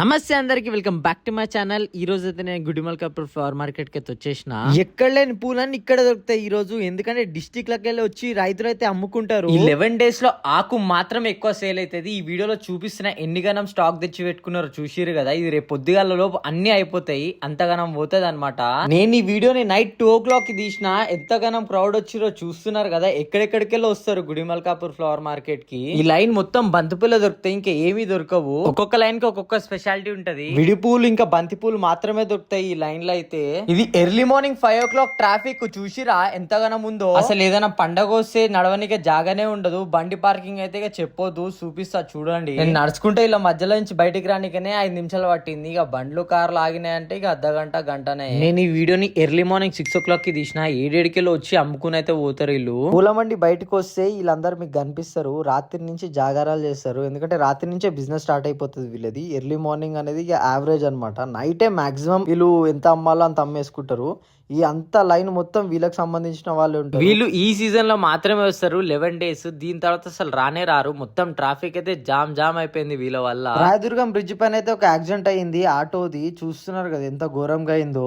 నమస్తే అందరికి, welcome back to my channel. ఈ రోజు అయితే నేను గుడిమల్కాపూర్ ఫ్లవర్ మార్కెట్ కి అయితే వచ్చేసిన. ఎక్కడ లేని పూలన్నీ ఇక్కడ దొరుకుతాయి ఈ రోజు, ఎందుకంటే డిస్టిక్ లకి వెళ్ళి వచ్చి రైతులు అయితే అమ్ముకుంటారు. ఈ 11 days లో ఆకు మాత్రం ఎక్కువ సేల్ అవుతుంది. ఈ వీడియోలో చూపిస్తున్న ఎన్ని గనం స్టాక్ తెచ్చి పెట్టుకున్నారు చూసిరు కదా. ఇది రేపు పొద్దుగాల లోపు అన్ని అయిపోతాయి, అంతగానం పోతుంది అనమాట. నేను ఈ వీడియోని నైట్ 2 o'clock కి తీసిన. ఎంతగానం క్రౌడ్ వచ్చిరో చూస్తున్నారు కదా. ఎక్కడెక్కడికెళ్ళి వస్తారు గుడిమల్కాపూర్ ఫ్లవర్ మార్కెట్ కి. ఈ లైన్ మొత్తం బంతిపూలు దొరుకుతాయి, ఇంకా ఏమీ దొరకవు. ఒక్కొక్క లైన్ కి ఒక్కొక్క స్పెషాలిటీ ఉంటది. విడి పూలు ఇంకా బంతి పూలు మాత్రమే దొరుకుతాయి ఈ లైన్ లో అయితే. ఇది ఎర్లీ మార్నింగ్ 5 o'clock ట్రాఫిక్ చూసిరా ఎంతగానో ఉందో. అసలు ఏదైనా పండగ వస్తే నడవనికే జాగానే ఉండదు. బండి పార్కింగ్ అయితే చెప్పొద్దు, చూపిస్తా చూడండి. నేను నడుచుకుంటే ఇలా మధ్యలో నుంచి బయటికి రానికనే 5 నిమిషాలు పట్టింది. ఇక బండ్లు కార్లు ఆగినాయంటే ఇక అర్ధగంట గంటనే. నేను ఈ వీడియోని ఎర్లీ మార్నింగ్ 6 o'clock కి తీసిన. 7 వచ్చి అమ్ముకుని అయితే పోతారు వీళ్ళు. పూల మండి బయటకు వస్తే వీళ్ళందరూ మీకు కనిపిస్తారు. రాత్రి నుంచి జాగారాలు చేస్తారు, ఎందుకంటే రాత్రి నుంచే బిజినెస్ స్టార్ట్ అయిపోతుంది వీళ్ళది. ఎర్లీ మార్నింగ్ అనేది యావరేజ్ అనమాట. నైటే మాక్సిమం వీళ్ళు ఎంత అమ్మాలో అంత అమ్మేసుకుంటారు. ఈ అంత లైన్ మొత్తం వీళ్ళకి సంబంధించిన వాళ్ళు ఉంటారు. వీళ్ళు ఈ సీజన్ లో మాత్రమే వస్తారు 11 days. దీని తర్వాత అసలు రానే రారు. మొత్తం ట్రాఫిక్ అయితే జామ్ అయిపోయింది వీళ్ళ వల్ల. రాయదుర్గం బ్రిడ్జ్ పైన అయితే ఒక యాక్సిడెంట్ అయింది ఆటోది. చూస్తున్నారు కదా ఎంత ఘోరంగా అయిందో.